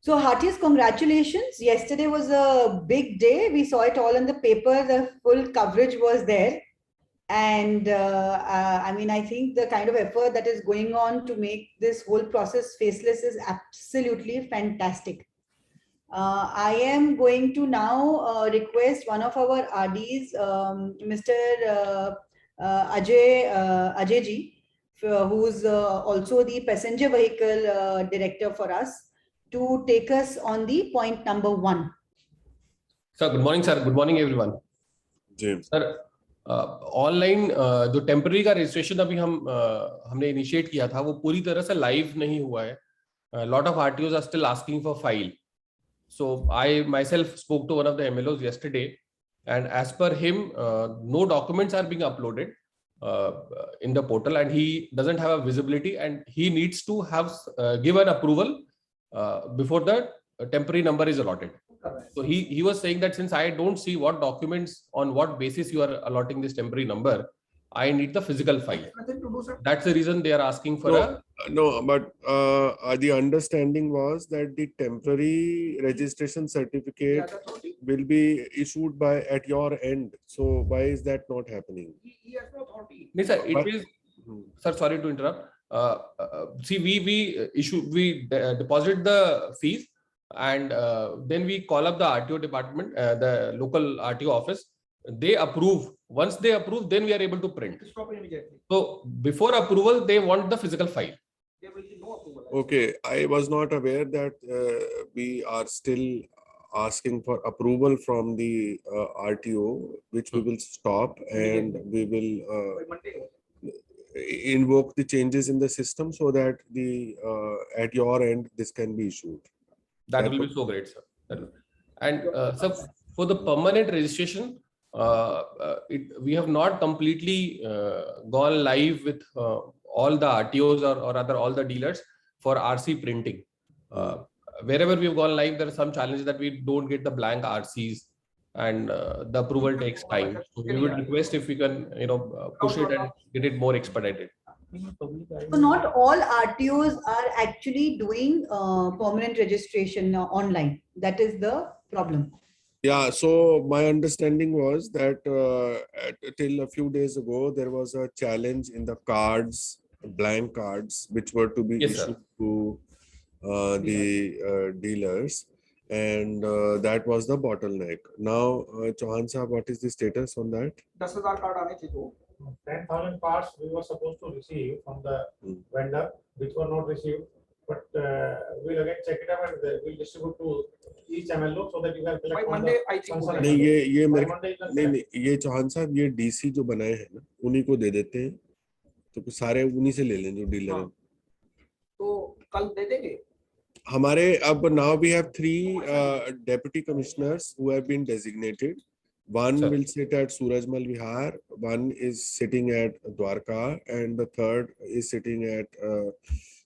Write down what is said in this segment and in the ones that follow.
So heartiest congratulations. Yesterday was a big day. We saw it all in the paper. The full coverage was there. And I mean, I think the kind of effort that is going on to make this whole process faceless is absolutely fantastic. I am going to now request one of our RDs, Mr. Ajay ji, who's also the passenger vehicle director for us, to take us on the point number 1. Sir, good morning, sir. Good morning, everyone. James. Sir, online जो temporary का registration अभी हमने initiate किया था वो पूरी तरह से लाइव नहीं हुआ है. Lot of RTOs are still asking for file. So I myself spoke to one of the MLOs yesterday, and as per him, no documents are being uploaded in the portal, and he doesn't have a visibility, and he needs to have give an approval before the temporary number is allotted. So he was saying that since I don't see what documents on what basis you are allotting this temporary number, I need the physical file. Nothing to do, sir. That's the reason they are asking for but the understanding was that the temporary registration certificate will be issued by at your end. So why is that not happening? He has no authority. No, sir, it is. Sir, sorry to interrupt. See, we deposit the fees, and then we call up the RTO department, the local RTO office. They approve. Once they approve, then we are able to print. Stop it immediately. So before approval, they want the physical file. There will be no approval. Okay, I was not aware that we are still asking for approval from the RTO, which we will stop, and we will By Monday. invoke the changes in the system so that the at your end this can be issued. That will be so great, sir. And sir, for the permanent registration, we have not completely gone live with all the RTOs or rather all the dealers for RC printing. Wherever we have gone live, there are some challenges that we don't get the blank RCs, and the approval takes time. So we would request if we can, push it and get it more expedited. So not all RTOs are actually doing permanent registration online. That is the problem. Yeah, so my understanding was that till a few days ago, there was a challenge in the cards, blank cards, which were to be issued to the dealers, and that was the bottleneck. Now, Chauhan sahab, what is the status on that? 10,000 card aane the do. 10,000 cards we were supposed to receive from the vendor, which were not received. But we'll again check it up and we'll distribute to each MLO so that you can collect. By Monday, I think. नहीं ये ये चौहान साहब ये DC जो बनाए हैं ना उन्हीं को दे देते हैं तो सारे उन्हीं से ले लें जो डीलर हैं. तो कल दे देंगे. हमारे अब now we have 3 deputy commissioners who have been designated. One will sit at Surajmal Vihar, one is sitting at Dwarka, and the third is sitting at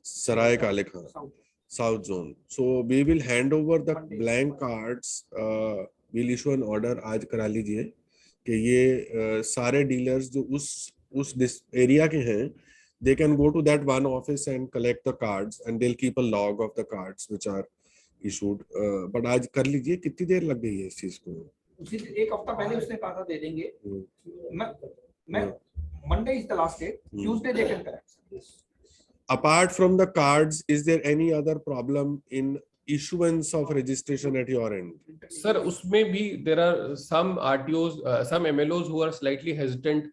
Sarai Kale Khan, South Zone. So we will hand over the blank cards. We'll issue an order आज करा लीजिए कि ये सारे dealers जो उस area के हैं, they can go to that one office and collect the cards, and they'll keep a log of the cards which are issued. But आज कर लीजिए. कितनी देर लग गई है इस चीज को? उसी एक हफ्ता पहले उसने कहा था दे देंगे. मैं Monday is the last day. Tuesday they can collect. Apart from the cards, is there any other problem in issuance of registration at your end? Sir, उसमें भी there are some RTOs, some MLOs who are slightly hesitant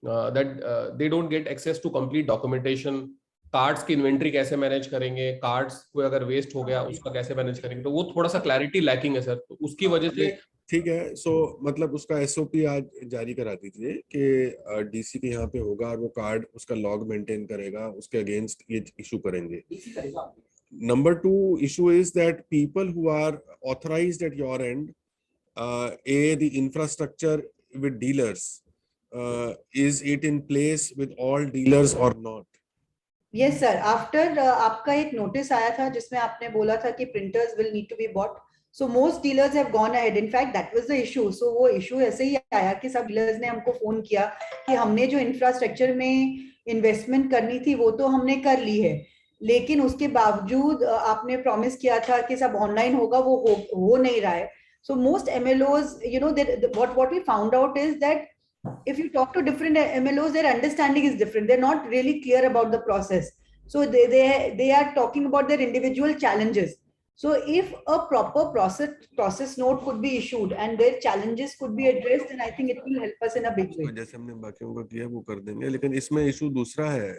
that they don't get access to complete documentation. Cards की inventory कैसे manage करेंगे, cards कोई अगर waste हो गया उसका कैसे मैनेज करेंगे, तो वो थोड़ा सा क्लैरिटी लैकिंग है सर. तो उसकी वजह से ठीक है. सो मतलब उसका एसओपी आज जारी करा दीजिए कि डीसी के यहाँ पे होगा और वो कार्ड उसका लॉग मेंटेन करेगा, उसके अगेंस्ट ये इशू करेंगे. Number 2 issue is that people who are authorized at your end, the infrastructure with dealers, is it in place with all dealers or not? Yes sir, after आपका एक notice आया था जिसमें आपने बोला था कि printers will need to be bought. So most dealers have gone ahead. In fact, that was the issue. So वो issue ऐसे ही आया कि सब dealers ने हमको फोन किया कि हमने जो infrastructure में इन्वेस्टमेंट करनी थी वो तो हमने कर ली है, लेकिन उसके बावजूद आपने प्रॉमिस किया था कि सब ऑनलाइन होगा, वो हो नहीं रहा है. So most MLOs, you know, what we found out is that if you talk to different MLOs, their understanding is different. They're not really clear about the process. So they are talking about their individual challenges. So if a proper process note could be issued and their challenges could be addressed, then I think it will help us in a big way. जैसे हमने बाकियों का किया वो कर देंगे, लेकिन इसमें इशू दूसरा है.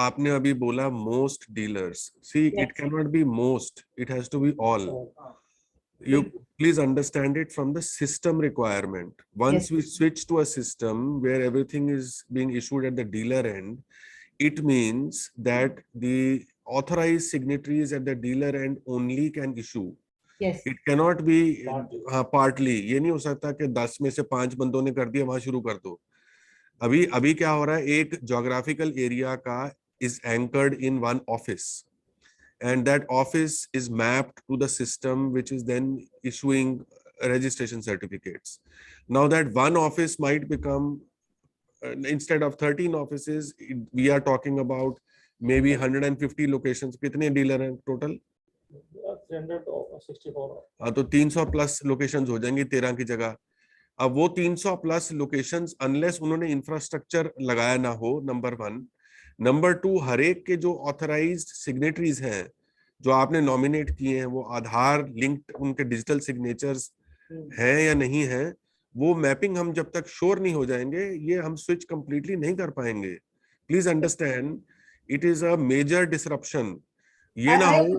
आपने अभी बोला most dealers. See, Yes. it cannot be most. It has to be all. You please understand it from the system requirement. Once Yes. we switch to a system where everything is being issued at the dealer end, it means that the authorized signatories at the dealer end only can issue. Yes. It cannot be Partly. partly. ये नहीं हो सकता कि 10 में से 5 बंदों ने कर दिया वहां शुरू कर दो. अभी क्या हो रहा है, एक geographical area का is anchored in one office. And that office is mapped to the system, which is then issuing registration certificates. Now that one office might become, instead of 13 offices, we are talking about maybe 150 locations. कितने dealer हैं total? 364. हाँ, तो 300 plus locations हो जाएंगी 13 की जगह. अब वो 300 plus locations, unless उन्होंने infrastructure लगाया ना हो, number 1. नंबर 2, हर एक के जो ऑथराइज्ड सिग्नेटरीज हैं जो आपने नॉमिनेट किए हैं, वो आधार लिंक्ड उनके डिजिटल सिग्नेचर्स हैं या नहीं हैं, वो मैपिंग हम जब तक श्योर नहीं हो जाएंगे, ये हम स्विच कंप्लीटली नहीं कर पाएंगे. Please understand, it is a major disruption. ये ना हो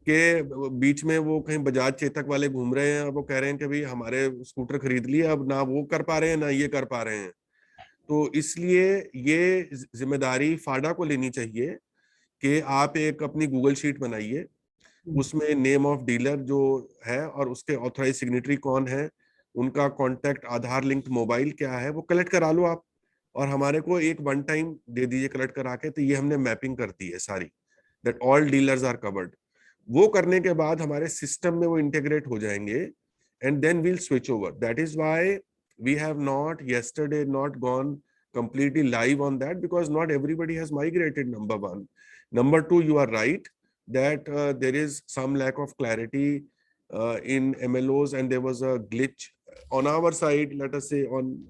कि बीच में वो कहीं बजाज चेतक वाले घूम रहे हैं और वो कह रहे हैं कि भाई हमारे स्कूटर खरीद लिए, अब ना वो कर पा रहे हैं ना ये कर पा रहे हैं. तो इसलिए ये जिम्मेदारी फाडा को लेनी चाहिए कि आप एक अपनी गूगल शीट बनाइए, उसमें नेम ऑफ डीलर जो है और उसके ऑथराइज सिग्नेटरी कौन है, उनका कॉन्टैक्ट, आधार लिंक्ड मोबाइल क्या है, वो कलेक्ट करा लो आप और हमारे को एक वन टाइम दे दीजिए कलेक्ट करा के. तो ये हमने मैपिंग कर दी है सारी, that all dealers are covered. वो करने के बाद हमारे सिस्टम में वो इंटीग्रेट हो जाएंगे and then we'll switch over. That is why we have not gone completely live on that, because not everybody has migrated, number 1. Number 2, you are right that there is some lack of clarity in MLOs, and there was a glitch on our side, let us say,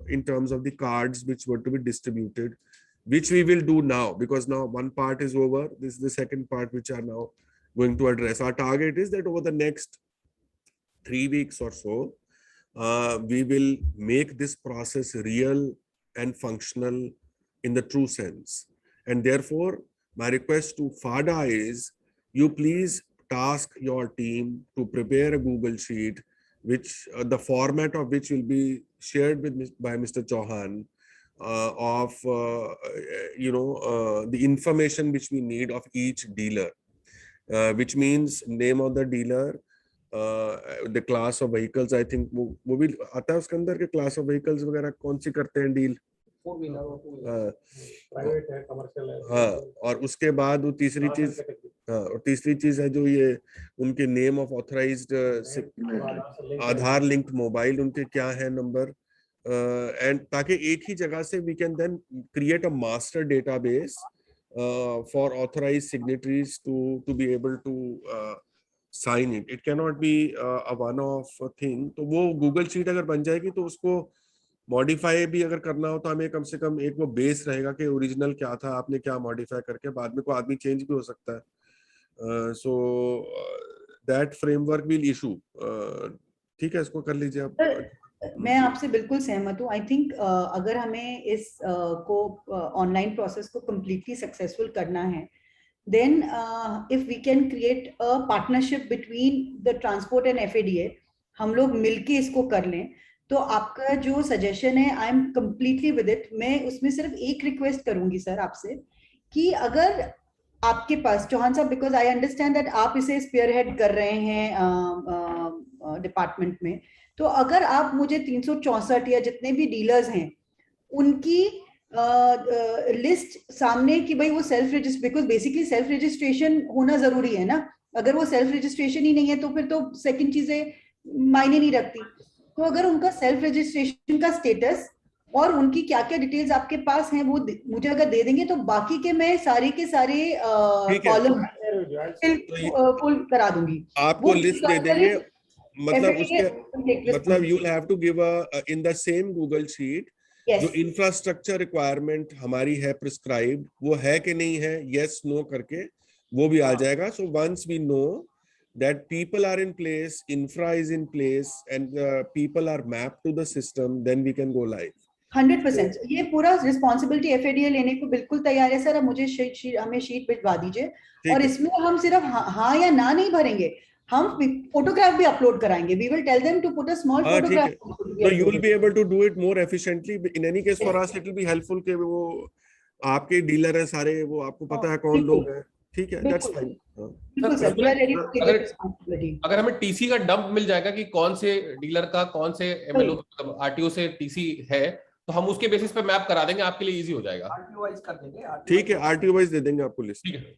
in terms of the cards which were to be distributed, which we will do now, because now one part is over. This is the second part which are now going to address. Our target is that over the next 3 weeks or so, we will make this process real and functional in the true sense. And therefore, my request to FADA is, you please task your team to prepare a Google sheet, which the format of which will be shared by Mr. Chauhan, of the information which we need of each dealer, which means name of the dealer, the class of vehicles. I think वो भी आता है उसके अंदर के class of vehicles वगैरह कौन सी करते हैं डील, 4-wheeler प्राइवेट है, कमर्शियल है. हाँ. और उसके बाद वो तीसरी चीज, हाँ, और तीसरी चीज है जो ये उनके name of authorised Aadhaar linked mobile, उनके क्या है नंबर, एंड ताकि एक ही जगह से we can then create a master database for authorised signatories to be able to sign it. It cannot be a one of thing. तो वो गूगल शीट अगर बन जाएगी तो उसको मॉडिफाई भी अगर करना हो तो हमें कम से कम एक वो बेस रहेगा कि ओरिजिनल क्या था, आपने क्या मॉडिफाई करके, बाद में कोई आदमी चेंज भी हो सकता है. So that framework will issue. ठीक है, इसको कर लीजिए आप. मैं आपसे बिल्कुल सहमत हूँ. आई थिंक अगर हमें इस को ऑनलाइन प्रोसेस को कम्प्लीटली सक्सेसफुल करना है, then if we can create a partnership between the transport and FADA, हम लोग मिलके इसको कर लें, तो आपका जो सजेशन है, I am completely with it. मैं उसमें सिर्फ एक रिक्वेस्ट करूंगी सर आपसे कि अगर आपके पास, चौहान साहब, बिकॉज आई अंडरस्टैंड दैट आप इसे स्पीयरहेड कर रहे हैं डिपार्टमेंट में, तो अगर आप मुझे 364 या जितने भी डीलर्स हैं उनकी लिस्ट सामने, कि भाई वो self register, because basically self registration होना जरूरी है ना. अगर वो सेल्फ रजिस्ट्रेशन ही नहीं है तो फिर तो सेकंड चीजें मायने नहीं रखती. तो अगर उनका सेल्फ रजिस्ट्रेशन का स्टेटस और उनकी क्या क्या डिटेल्स आपके पास हैं वो मुझे अगर दे देंगे तो बाकी के मैं सारे के सारे ठीक है। Column I'll share with you. I'll share. तो फुल करा दूंगी। आपको वो लिस्ट दे देंगे, मतलब उसके FAA मतलब you will have to give in the same Google sheet yes, जो इंफ्रास्ट्रक्चर रिक्वायरमेंट हमारी है प्रिस्क्राइब्ड वो है कि नहीं है, यस नो करके वो भी आ जाएगा। So once we know that people are in place, infra is in place, and people are mapped to the system, then we can go live. 100% ये पूरा रिस्पॉन्सिबिलिटी FADA लेने को बिल्कुल तैयार है सर। अब मुझे हमें शीट भिजवा दीजिए और इसमें हम सिर्फ हाँ या ना नहीं भरेंगे, हम फोटोग्राफ भी अपलोड कराएंगे। We will tell them to put a small photograph. So you will be able to do it more efficiently. In any case, for us it will be helpful कि वो आपके डीलर है सारे, वो आपको पता है कौन लोग हैं, ठीक है, that's fine. बिल्कुल sir, we are ready to take responsibility. अगर हमें टीसी का डंप मिल जाएगा कि कौन से डीलर का कौन से MLO मतलब RTO से टीसी है, तो हम उसके बेसिस पे मैप करा देंगे, आपके लिए इजी हो जाएगा। RTO वाइज कर देंगे, ठीक है, RTO वाइज दे देंगे आपको लिस्ट। ठीक है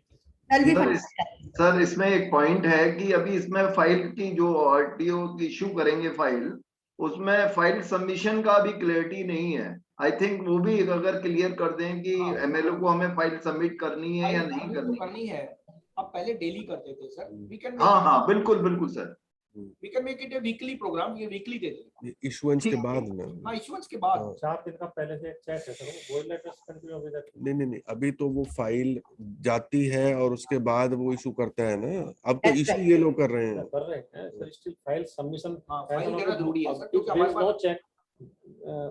That'll be sir, fantastic. Sir इसमें एक पॉइंट है कि अभी इसमें फाइल की जो RTO की इशू करेंगे फाइल, उसमें फाइल सबमिशन का भी क्लैरिटी नहीं है। आई थिंक वो भी अगर क्लियर कर दें कि MLO को हमें फाइल सबमिट करनी है या नहीं करनी है। अब पहले डेली करते थे सर, वी कैन हाँ हाँ बिल्कुल बिल्कुल sir, we can make it a weekly programme, ये वीकली दे देंगे इशुएंस के बाद ना, हाँ इशुएंस के बाद 4 दिन का पहले से चेक है सर, वो लेटर्स कंटिन्यू विद दैट। नहीं, अभी तो वो फाइल जाती है और उसके बाद वो इशू करता है ना, अब तो इशू ये लोग कर रहे हैं। कर रहे हैं sir, still file submission file देना जरूरी है सर, क्योंकि हमारे हमारे पास नो चेक,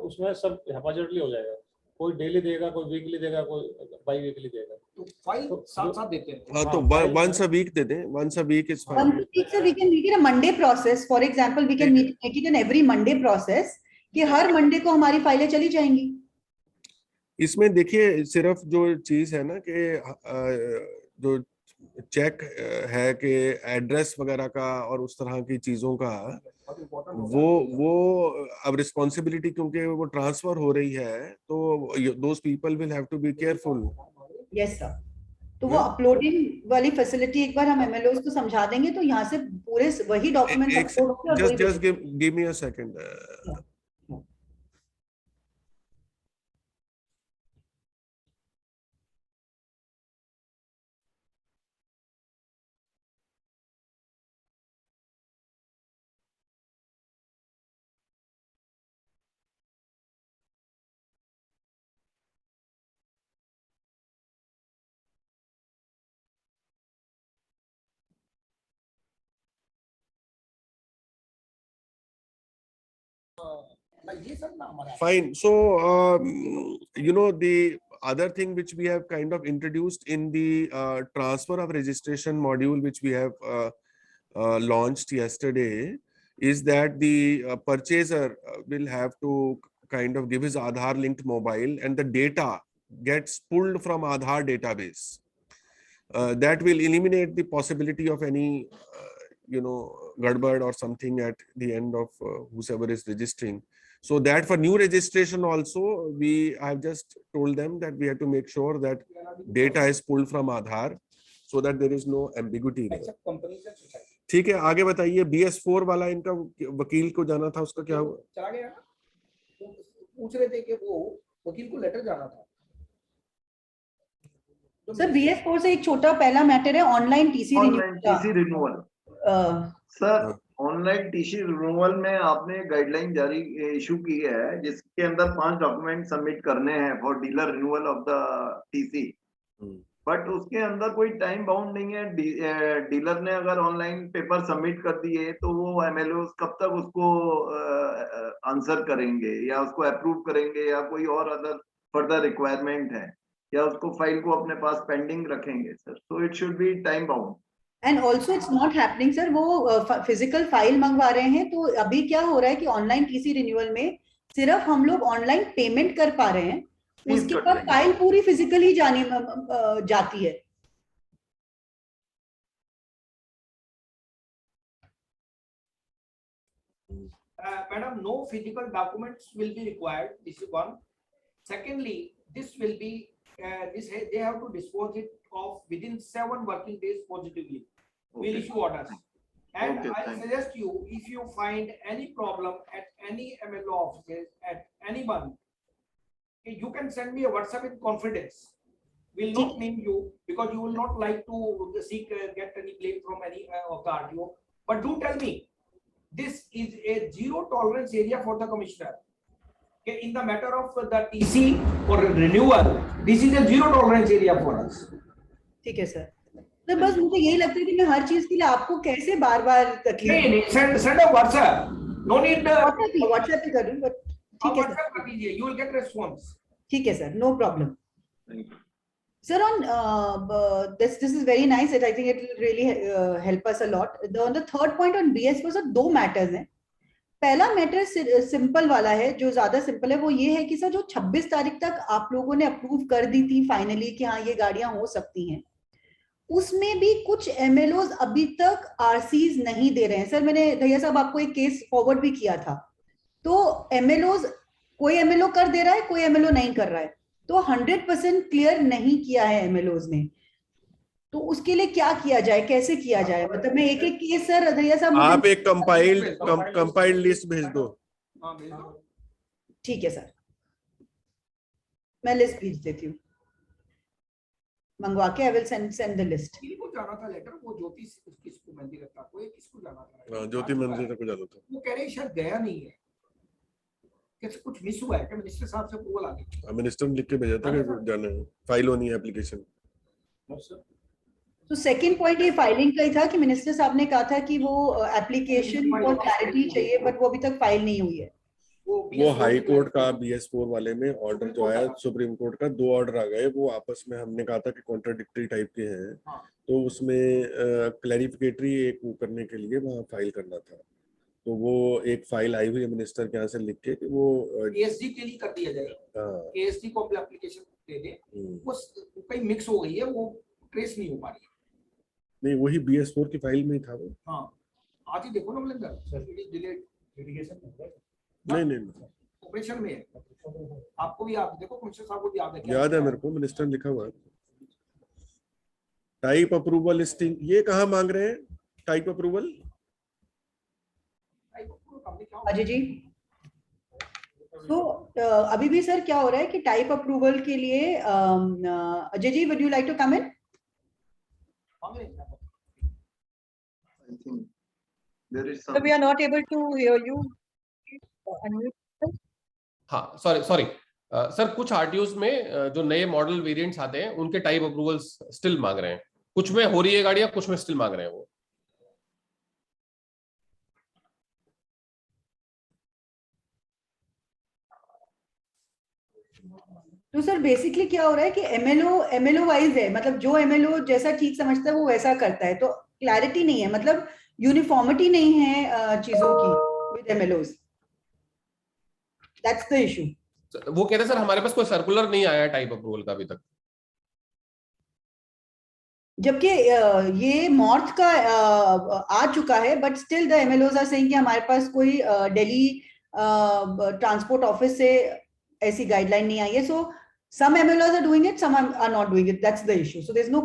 उसमें सब हैफाजटली हो जाएगा। कोई डेली देगा, कोई वीकली देगा, कोई बाई वीकली देगा, तो फाइल साथ साथ देते हैं। हाँ तो वंस अ वीक दे दें, once a week is fine. Once a week, sir, we can make it a Monday process. For example, we can make it an every Monday process कि हर मंडे को हमारी फाइलें चली जाएंगी। इसमें देखिए सिर्फ जो चीज है ना कि जो चेक है कि एड्रेस वगैरह का और उस तरह की चीजों का, वो अब रिस्पॉन्सिबिलिटी क्योंकि वो ट्रांसफर हो रही है तो those people will have to be careful. Yes sir, तो वो अपलोडिंग वाली फैसिलिटी एक बार हम MLOs को समझा देंगे तो यहाँ से पूरे वही document upload just give me a second. Fine. So, the other thing which we have kind of introduced in the transfer of registration module, which we have launched yesterday, is that the purchaser will have to kind of give his Aadhaar linked mobile, and the data gets pulled from Aadhaar database. That will eliminate the possibility of any, gadbad or something at the end of whoever is registering. So that for new registration also, I have just told them that we have to make sure that data is pulled from Aadhaar so that there is no ambiguity there. ठीक है, आगे बताइए। BS4 वाला इनका वकील को जाना था, उसका क्या हुआ? चला गया ना, पूछ रहे थे कि वो वकील को लेटर जाना था। सर BS4 से एक छोटा पहला मैटर है online TC renewal. Sir online TC renewal में आपने गाइडलाइन जारी इशू की है जिसके अंदर 5 डॉक्यूमेंट सबमिट करने हैं for dealer renewal of the TC, but उसके अंदर कोई टाइम बाउंड नहीं है। डीलर ने अगर ऑनलाइन पेपर सबमिट कर दिए तो वो MLOs कब तक उसको आंसर करेंगे या उसको अप्रूव करेंगे या कोई और अदर फर्दर रिक्वायरमेंट है या उसको फाइल को अपने पास पेंडिंग रखेंगे sir. So it should be time bound. And also it's not happening sir, वो फिजिकल फाइल मंगवा रहे हैं। तो अभी क्या हो रहा है कि ऑनलाइन टीसी रिन्यूअल में सिर्फ हम लोग ऑनलाइन पेमेंट कर पा रहे हैं, उसके बाद फाइल पूरी फिजिकली जाती है। Madam, no physical documents will be required. This is one. Secondly, this will be they have to dispose it of within 7 working days positively. We'll issue orders. And I suggest you, if you find any problem at any MLO offices, at anyone, You can send me a WhatsApp in confidence. Will not name you because you will not like to seek get any blame from any of the RTO. But do tell me, this is a zero tolerance area for the commissioner. Okay, in the matter of the TC or renewal, this is a zero tolerance area for us. ठीक है sir. तो बस मुझे यही लगता है कि मैं हर चीज के लिए आपको कैसे बार-बार तकलीफ. नहीं, send a WhatsApp. No need. WhatsApp पे कर दूं, but ठीक है सर. WhatsApp कर दीजिए. You will get response. ठीक है sir, no problem. Thank you. Sir, on this is very nice. I think it will really help us a lot. On the third point on BS4, sir, दो matters हैं. पहला matter simple वाला है, जो ज्यादा simple है, वो ये है कि सर जो 26 तारीख तक आप लोगों ने अप्रूव कर दी थी फाइनली कि हाँ ये गाड़ियां हो सकती हैं, उसमें भी कुछ एमएलओज अभी तक आरसीज नहीं दे रहे हैं. सर मैंने दहिया साहब आपको एक केस फॉरवर्ड भी किया था. तो एमएलओज, कोई एमएलओ कर दे रहा है, कोई एमएलओ नहीं कर रहा है. तो 100% क्लियर नहीं किया है एमएलओज ने. तो उसके लिए क्या किया जाए, कैसे किया जाए? मतलब मैं एक एक केस सर दहिया साहब आप एक कंपाइल्ड लिस्ट भेज दो. हाँ, भेज दो. ठीक है सर, मैं लिस्ट भेज देती हूँ मंगवा के. I will send the list. किसको जाना था लेटर? वो ज्योति किसको मंदिर था, कोई किसको जाना था? हाँ, ज्योति मंदिर को जाना था. वो कह रहे शायद गया नहीं है. कैसे कुछ मिस हुआ है क्या? मिनिस्टर साहब से अप्रूवल आ गई? मिनिस्टर ने लिख के भेजा था कि जाना है, फाइल होनी है एप्लीकेशन. तो सेकंड पॉइंट ये फाइलिंग का ही था कि मिनिस्टर साहब ने कहा था कि वो एप्लीकेशन और क्लैरिटी चाहिए, बट वो अभी तक फाइल नहीं हुई है. वो हाई कोर्ट का BS4 वाले में ऑर्डर जो आया, सुप्रीम कोर्ट का 2 ऑर्डर आ गए. वो आपस में हमने कहा था कि कॉन्ट्राडिक्टरी टाइप के हैं. तो उसमें क्लैरिफिकेटरी एक वो करने के लिए वहाँ फाइल करना था. तो वो एक फाइल आई हुई है मिनिस्टर के यहाँ से लिख के कि वो एएसडी के लिए कर दिया जाएगा. एएसडी को अपनी एप्लीकेशन दे दे. वो कहीं मिक्स हो गई है, वो ट्रेस नहीं हो पा रही है. नहीं, वही BS4 की फाइल में ही था वो. हाँ, आज ही देखो ना मलिंदर, डिलीट लिटिगेशन नहीं ऑपरेशन में है. आपको भी याद, देखो कमिश्नर साहब को भी याद है क्या? याद है मेरे को, मिनिस्टर लिखा हुआ है. टाइप अप्रूवल लिस्टिंग, ये कहाँ मांग रहे हैं टाइप अप्रूवल? अजय जी, तो अभी भी सर क्या हो रहा है कि टाइप अप्रूवल के लिए Ajay ji, would you like to come in? I think there is So some. we are not able to hear you. हाँ, सॉरी सर, कुछ आरटीओस में जो नए मॉडल वेरिएंट्स आते हैं उनके टाइप अप्रूवल्स स्टिल मांग रहे हैं. कुछ में हो रही है गाड़ियां, कुछ में स्टिल मांग रहे हैं वो. तो सर बेसिकली क्या हो रहा है कि एमएलओ वाइज है, मतलब जो एमएलओ जैसा ठीक समझता है वो वैसा करता है. तो क्लैरिटी नहीं है, मतलब यूनिफॉर्मिटी नहीं है चीजों की with MLOs. That's the issue. वो कहते हैं सर हमारे पास कोई सर्कुलर नहीं आया टाइप अप्रूवल का अभी तक. जबकि ये मॉर्थ का आ चुका है, but still the MLOs are saying कि हमारे पास कोई दिल्ली ट्रांसपोर्ट ऑफिस से ऐसी गाइडलाइन नहीं आई है. सो some MLOs are doing it, some are not doing it. That's the issue. So there's no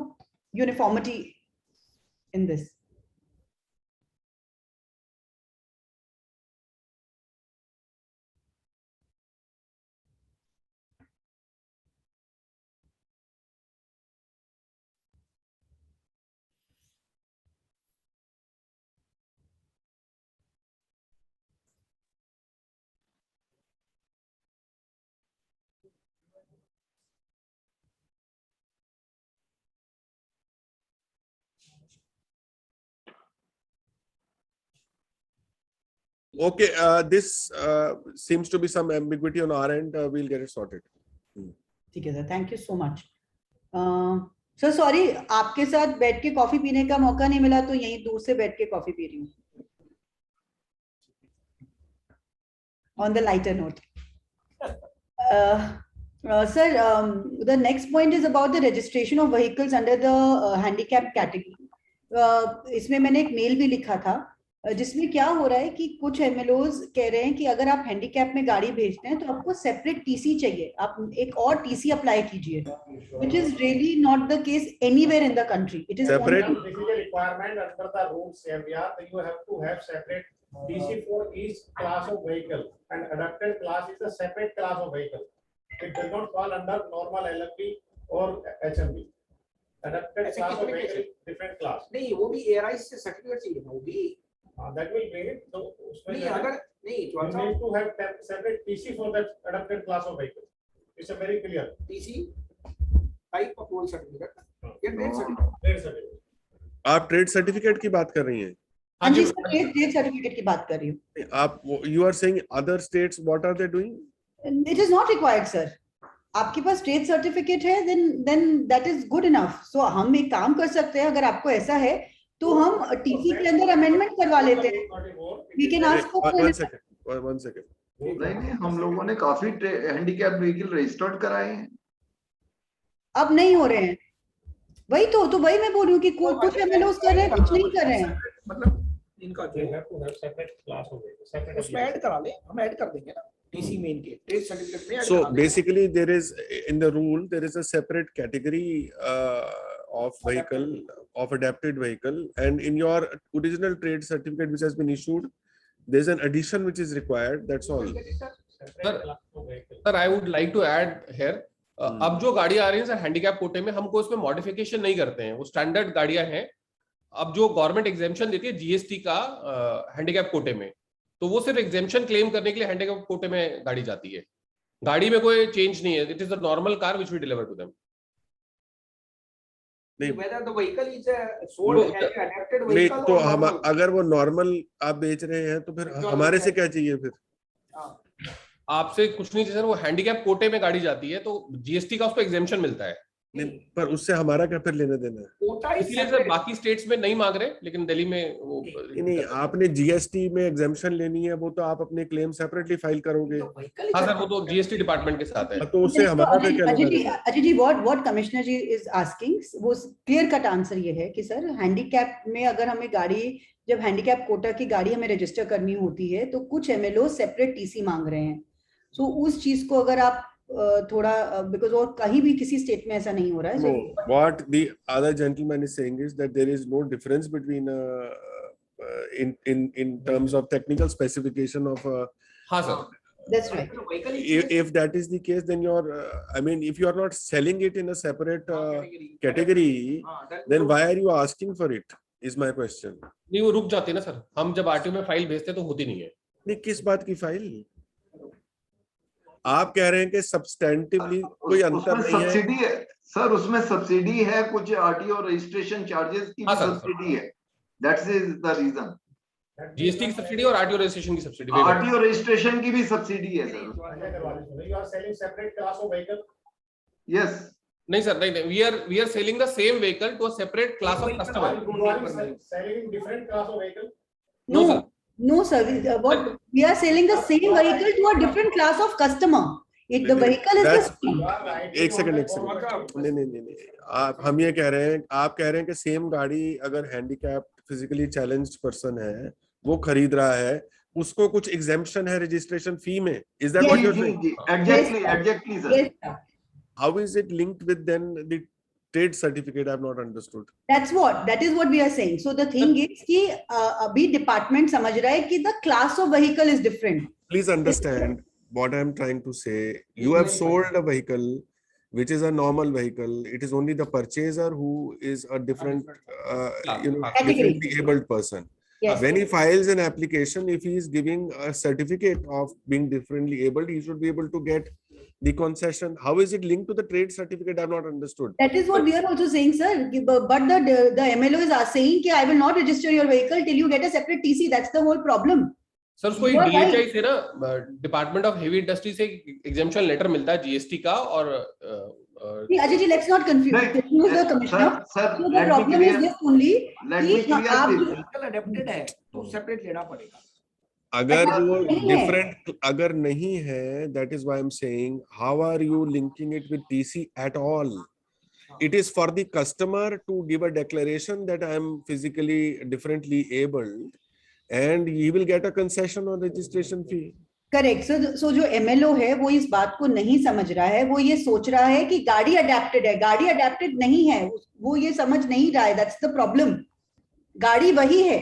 uniformity in this. Okay, this seems to be some ambiguity on our end. We'll get it sorted. ठीक है sir, thank you so much. Sir sorry, आपके साथ बैठ के coffee पीने का मौका नहीं मिला, तो यहीं दूर से बैठ के कॉफी पी रही हूँ. On the lighter note, sir, the next point is about the registration of vehicles under the handicap category. इसमें मैंने एक मेल भी लिखा था, जिसमें क्या हो रहा है कि कुछ एमएलओज कह रहे हैं कि अगर आप हैंडीकैप में गाड़ी भेजते हैं तो आपको सेपरेट टीसी चाहिए, आप एक और टीसी अप्लाई कीजिए, which is really not the case anywhere in the country. It is Separate? only, This is a requirement under the rules MVR, that you have to have separate DC for each class of vehicle, and adapted class is a separate class of vehicle. it does not fall under normal LMB or HMB. Adapted ऐसे class of कितने vehicle कैसे? different class. नहीं वो भी ARI से certificate चाहिए ना वो भी That will bring it. So उसमें नहीं जो है, अगर नहीं you चौथा need to have separate TC for that adapted class of vehicle. It's a very clear. TC type approval certificate या trade No, certificate no. Trade certificate. आप trade certificate की बात कर रही हैं? हाँ जी सर, ट्रेड सर्टिफिकेट की बात कर रही हूँ. आप you are saying other states what are they doing? It is not required, sir. आपके पास ट्रेड सर्टिफिकेट है, then that is good enough. So हम एक काम कर सकते हैं, अगर आपको ऐसा है तो हम टीसी के अंदर अमेंडमेंट करवा लेते हैं. We can ask for one second. नहीं, हम लोगों ने काफी हैंडीकैप व्हीकल रजिस्टर्ड कराए हैं. अब नहीं हो रहे हैं. वही तो वही मैं बोल रही हूँ कि कुछ एमएलओस कर रहे हैं, कुछ नहीं कर रहे हैं. मतलब इनका They जो have to have separate class of vehicle. Separate. उसमें ऐड करा ले, हम ऐड कर देंगे ना टीसी मेन के ट्रेड सर्टिफिकेट में. So basically there is in the rule there is a separate category of vehicle, of adapted vehicle, and in your original trade certificate which has been issued there's an addition which is required, that's all. Separate class of vehicle. Sir I would like to add here, अब जो गाड़ी आ रही है sir handicap कोटे में, हमको इसमें modification नहीं करते हैं, वो स्टैंडर्ड गाड़ियां हैं. अब जो गवर्नमेंट एग्जेम्पशन देती है जीएसटी का हैंडीकैप कोटे में, तो वो सिर्फ एग्जेम्पशन क्लेम करने के लिए हैंडीकैप कोटे में गाड़ी जाती है. गाड़ी में कोई चेंज नहीं है. It is the normal car which we deliver to them. नहीं, whether the vehicle is sold as an adapted नहीं vehicle तो or हम normal. अगर वो नॉर्मल आप बेच रहे हैं तो फिर हमारे से क्या चाहिए फिर? हाँ. आपसे कुछ नहीं चाहिए सर, वो हैंडीकैप कोटे में गाड़ी जाती है तो जीएसटी का उसको एग्जेम्पशन मिलता है. नहीं, पर उससे हमारा क्या फिर लेने देना है? कोटा is इसीलिए सर separate. बाकी स्टेट्स में नहीं मांग रहे, लेकिन दिल्ली में वो नहीं, आपने जीएसटी में एग्जेम्पशन लेनी है, वो तो आप अपने क्लेम सेपरेटली फाइल करोगे. तो vehicle is हाँ सर, वो separate. तो जीएसटी डिपार्टमेंट के साथ है. तो उससे हमारा फिर क्या लेना अजय देना? जी, what commissioner ji is asking, वो क्लियर कट आंसर ये है कि सर हैंडीकैप में अगर हमें गाड़ी, जब हैंडीकैप कोटा की गाड़ी हमें रजिस्टर करनी होती है तो कुछ एमएलओ सेपरेट टीसी मांग रहे हैं. सो उस चीज को अगर आप थोड़ा, बिकॉज और कहीं भी किसी स्टेट में ऐसा नहीं हो रहा है. No, what the other gentleman is saying is that there is no difference between in terms of technical specification of हाँ sir. That's right. The vehicle is if that is the case, then you're I mean if you are not selling it in a separate category, then why are you asking for it is my question. नहीं, वो रुक जाती है ना sir. हम जब RTO में file भेजते हैं तो होती नहीं है. नहीं, किस बात की फाइल? आप कह रहे हैं कि सब्सटेंटिवली कोई अंतर नहीं है. सब्सिडी है सर, उसमें सब्सिडी है, कुछ आरटीओ रजिस्ट्रेशन चार्जेस की हाँ, सर. सब्सिडी है. That's is the reason. GST की सब्सिडी और आरटीओ रजिस्ट्रेशन की सब्सिडी. आरटीओ रजिस्ट्रेशन की भी सब्सिडी है सर. ऐसा करवा लीजिए. You are selling separate class of vehicle. Yes. नहीं सर, नहीं, we are selling the same vehicle to a separate class of customer. You are selling different class of vehicle. No, sir. No, sir. What we are selling the same vehicle to a different class of customer. If the vehicle is the That's- same. You are writing एक second, on एक the second. forward. नहीं, आप हम ये कह रहे हैं, आप कह रहे हैं कि सेम गाड़ी अगर हैंडीकैप फिजिकली चैलेंज्ड पर्सन है, वो खरीद रहा है, उसको कुछ एग्जेम्पशन है रजिस्ट्रेशन फी में. Is that what you are saying? Exactly sir. Yes, sir. How is it linked with then the trade certificate? I have not understood. That is what we are saying. So the thing is कि अभी department समझ रहा है कि the class of vehicle is different. Please understand what I am trying to say. You have sold a vehicle which is a normal vehicle. It is only the purchaser who is a different Category. differently abled person. Yes. When he files an application, if he is giving a certificate of being differently abled, he should be able to get the concession. How is it linked to the trade certificate? I have not understood. That is what we are also saying, sir. But the MLO is saying कि I will not register your vehicle till you get a separate TC. That's the whole problem. Sir उसको You are right. DHI से ना, department of heavy industry से exemption letter मिलता है GST का. और See, Ajay ji, let's not confuse the commissioner. Sir, So the problem is this only. let me कि clear आप this. vehicle adapted है तो सेपरेट लेना पड़ेगा. अगर वो नहीं है. different अगर नहीं है, that is why I'm saying, how are you linking it with TC at all? It is for the customer to give a declaration that I am physically differently abled, and he will get a concession on registration fee. Correct. So जो MLO है वो इस बात को नहीं समझ रहा है. वो ये सोच रहा है कि गाड़ी अडेप्टेड है. गाड़ी अडेप्टेड नहीं है. वो ये समझ नहीं रहा है. That's the problem. गाड़ी वही है.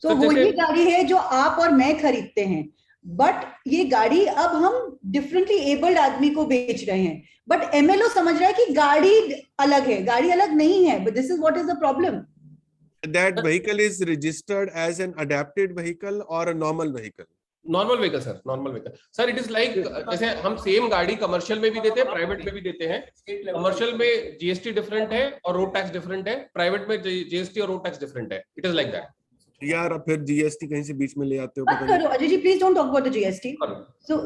सो तो वही जैसे- गाड़ी है जो आप और मैं खरीदते हैं. बट ये गाड़ी अब हम डिफरेंटली एबल्ड आदमी को बेच रहे हैं, बट एमएलओ समझ रहा है कि गाड़ी अलग है, गाड़ी अलग नहीं है, but this is what is the problem. That vehicle is registered as an adapted vehicle or a normal vehicle. Normal vehicle sir, normal vehicle sir. It is like जैसे हम सेम गाड़ी कमर्शियल में भी देते हैं, प्राइवेट में भी देते हैं. कमर्शियल में जीएसटी डिफरेंट है और रोड टैक्स डिफरेंट है, प्राइवेट में जीएसटी और रोड टैक्स डिफरेंट है. It is like that. यार अब फिर जीएसटी कहीं से बीच में ले आते हो, मत करो Ajay ji, please don't talk about the GST. So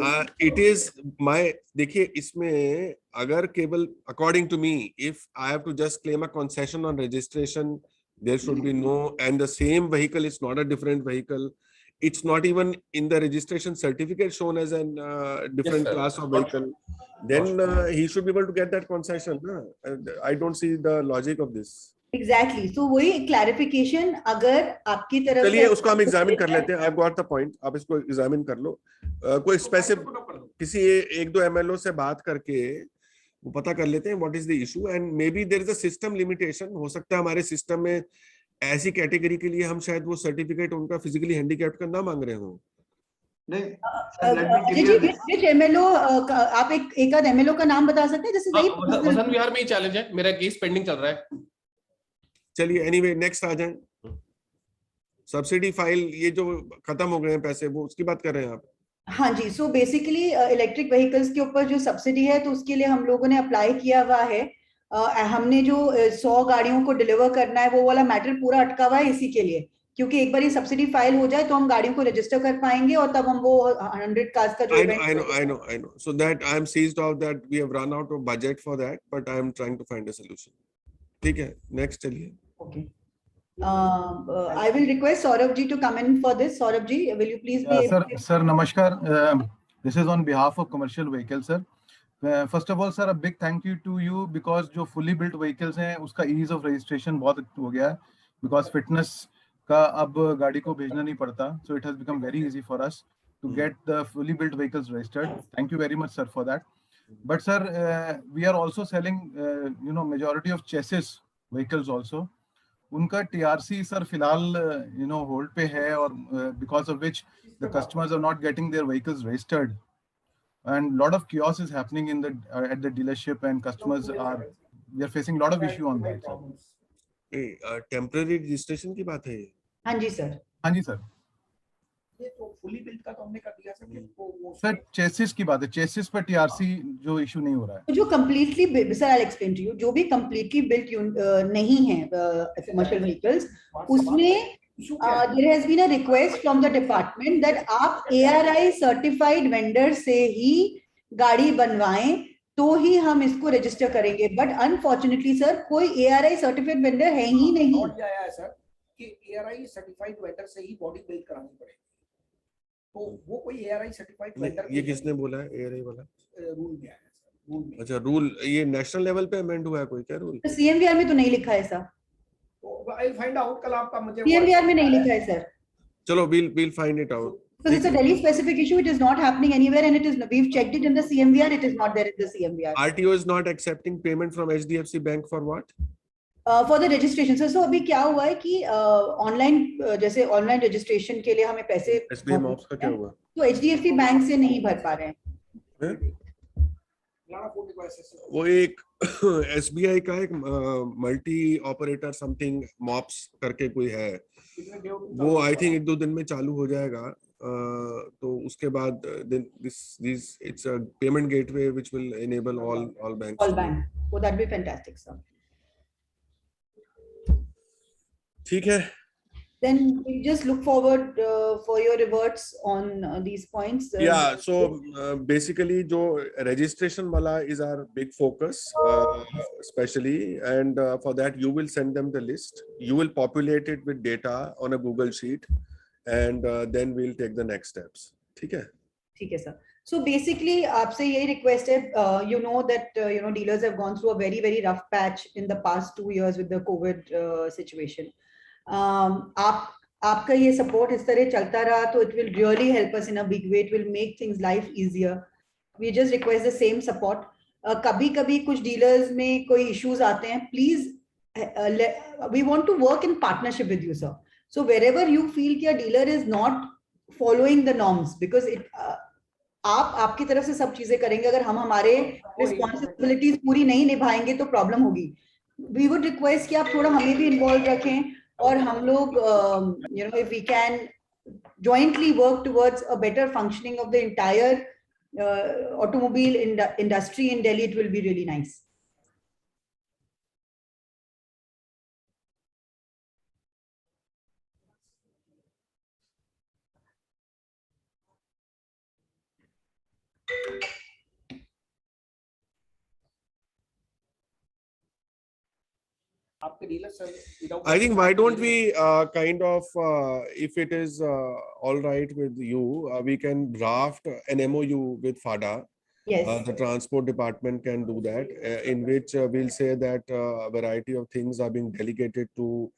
it is my, देखिए इसमें अगर केवल according to me, if I have to just claim a concession on registration, there should be no, and the same vehicle is not a different vehicle. It's not even in the registration certificate shown as an different sir. class of vehicle. Then he should be able to get that concession. I don't see the logic of this. Exactly, so वही clarification अगर आपकी तरफ चलिए उसको हम examine कर लेते हैं. I've got the point. आप इसको एग्जामिन कर लो. कोई स्पेसिफिक किसी एक दो एमएलओ से बात करके वो पता कर लेते हैं what is the issue, and maybe there is a system limitation. हो सकता है हमारे सिस्टम में ऐसी कैटेगरी के लिए हम शायद वो सर्टिफिकेट उनका फिजिकली हैंडिकैप्ड का ना मांग रहे हो. अजय जी, which MLO, आप एक आध एमएलओ का नाम बता सकते हैं? This is very Vasant Vihar में ही चैलेंज है, मेरा केस पेंडिंग चल रहा है. चलिए एनीवे नेक्स्ट आ जाएं. सब्सिडी फाइल, ये जो खत्म हो गए हैं पैसे, वो उसकी बात कर रहे हैं आप? हाँ जी. सो बेसिकली इलेक्ट्रिक व्हीकल्स के ऊपर जो सब्सिडी है, तो उसके लिए हम लोगों ने अप्लाई किया हुआ है. हमने जो 100 गाड़ियों को डिलीवर करना है, वो वाला मैटर पूरा अटका हुआ है इसी के लिए, क्योंकि एक बार ये सब्सिडी फाइल हो जाए तो हम गाड़ियों को रजिस्टर कर पाएंगे और तब हम वो 100 कार्स का जो I know. So that I am seized of that. We have run out of budget for that, but I am trying to find a solution. ठीक है, next चलिए. Okay. I will request Saurabh ji to come in for this. Saurabh ji, will you please be Sir, namaskar. This is on behalf of commercial vehicles, sir. First of all, sir, a big thank you to you, because जो fully built vehicles हैं उसका ease of registration बहुत हो गया है, because fitness का अब गाड़ी को भेजना नहीं पड़ता, so it has become very easy for us to get the fully built vehicles registered. Thank you very much, sir, for that. But sir, we are also selling majority of chassis vehicles also. उनका TRC sir फिलहाल hold पे है, और because of which the customers are not getting their vehicles registered, and lot of chaos is happening in the at the dealership, and customers we are facing lot of issue on that. Temporary registration की बात है ये? हाँ जी sir. हाँ जी sir. ये तो fully built का तो हमने कर दिया सर. वो सर चेसिस की बात है, चेसिस पर TRC जो इशू नहीं हो रहा है. तो जो completely, sir I'll explain to you, जो भी completely built नहीं है commercial vehicles, उसमें there has been a request from the department that आप ARI certified vendor से ही गाड़ी बनवाएं तो ही हम इसको रजिस्टर करेंगे. बट अनफॉर्चुनेटली सर कोई ARI सर्टिफाइड वेंडर है ही नहीं. आया है सर कि ARI सर्टिफाइड वेंडर से ही बॉडी बिल्ड करानी पड़ेगी, तो वो कोई ARI सर्टिफाइड वेंडर. ये किसने बोला है ARI वाला? रूल में आया है सर, रूल में. अच्छा, रूल ये नेशनल लेवल पे अमेंड हुआ है कोई क्या रूल? CMVR में तो नहीं लिखा है ऐसा. तो आई विल फाइंड आउट, कल आपका मुझे CMVR में नहीं लिखा है सर. चलो we'll find it out. So it's a Delhi specific issue. It is not happening anywhere, and we've checked it in the CMVR. It is not there in the CMVR. RTO is not accepting payment from HDFC Bank for what? For the registration. So अभी क्या हुआ है कि online, जैसे online registration के लिए हमें पैसे, SBI MOPS का क्या हुआ? तो HDFC बैंक से नहीं भर पा रहे हैं. वो एक SBI का एक मल्टी ऑपरेटर समथिंग MOPS करके कोई है, वो आई थिंक 1-2 दिन में चालू हो जाएगा. तो उसके बाद this it's a payment gateway which will enable all banks. All bank. Oh, that would be fantastic, sir. ठीक है. Then we just look forward for your reverts on these points. Yeah, so basically जो registration वाला is our big focus, especially, and for that you will send them the list. You will populate it with data on a Google sheet, and then we'll take the next steps. ठीक है? ठीक है sir. So basically आपसे यही request है, you know that dealers have gone through a very very rough patch in the past 2 years with the COVID situation. आपका ये support इस तरह चलता रहा तो it will really help us in a big way. It will make things life easier. We just request the same support. कभी-कभी कुछ dealers में कोई इश्यूज आते हैं, please we want to work in partnership with you, sir. So wherever you feel कि a dealer is not following the norms, because it आप आपकी तरफ से सब चीजें करेंगे, अगर हम हमारे रिस्पॉन्सिबिलिटीज पूरी नहीं निभाएंगे तो प्रॉब्लम होगी. वी वुड रिक्वेस्ट कि आप थोड़ा हमें भी इन्वॉल्व रखें, और हम लोग you know if we can jointly work towards a better functioning of the entire automobile industry in Delhi, it will be really nice. I think why don't we if it is all right with you, we can draft an MOU with FADA. Yes. The transport department can do that, in which we'll say that a variety of things are being delegated to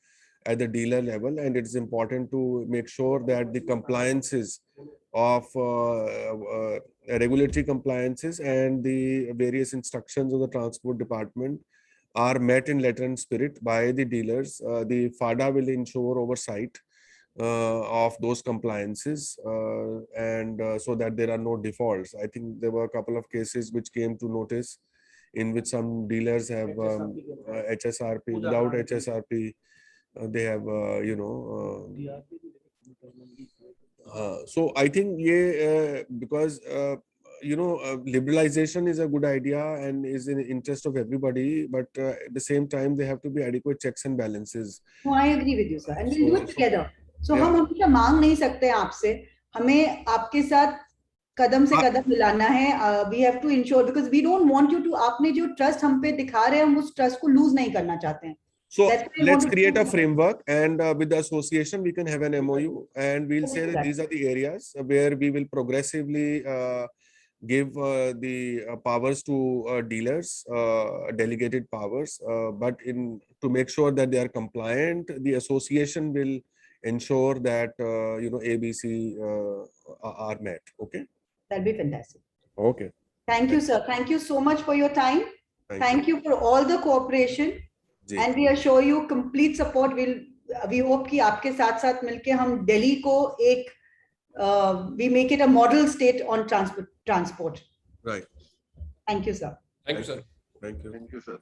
at the dealer level, and it's important to make sure that the compliances of regulatory compliances and the various instructions of the transport department are met in letter and spirit by the dealers. The FADA will ensure oversight of those compliances, and so that there are no defaults. I think there were a couple of cases which came to notice in which some dealers have HSRP, without HSRP, they have, so I think because liberalization is a good idea and is in the interest of everybody, but at the same time, there have to be adequate checks and balances. No, I agree with you, sir, and we'll do it together. So yeah. हम हमेशा मांग नहीं सकते आपसे, हमें आपके साथ कदम से कदम मिलाना है. We have to ensure, because we don't want you to, आपने जो trust हम पे दिखा रहे हैं, हम उस trust को lose नहीं करना चाहते हैं. So let's create a framework, and with the association we can have an MOU, and we'll say that these are the areas where we will progressively give the powers to dealers, delegated powers, but to make sure that they are compliant, the association will ensure that ABC are met. Okay, that'll be fantastic. Okay, thank you, sir. Thank you so much for your time. Thank you for all the cooperation. And we assure you complete support. We hope कि आपके साथ साथ मिलके हम दिल्ली को एक we make it a model state on transport. Right. Thank you, sir. Thank you, sir. Thank you. Thank you, sir.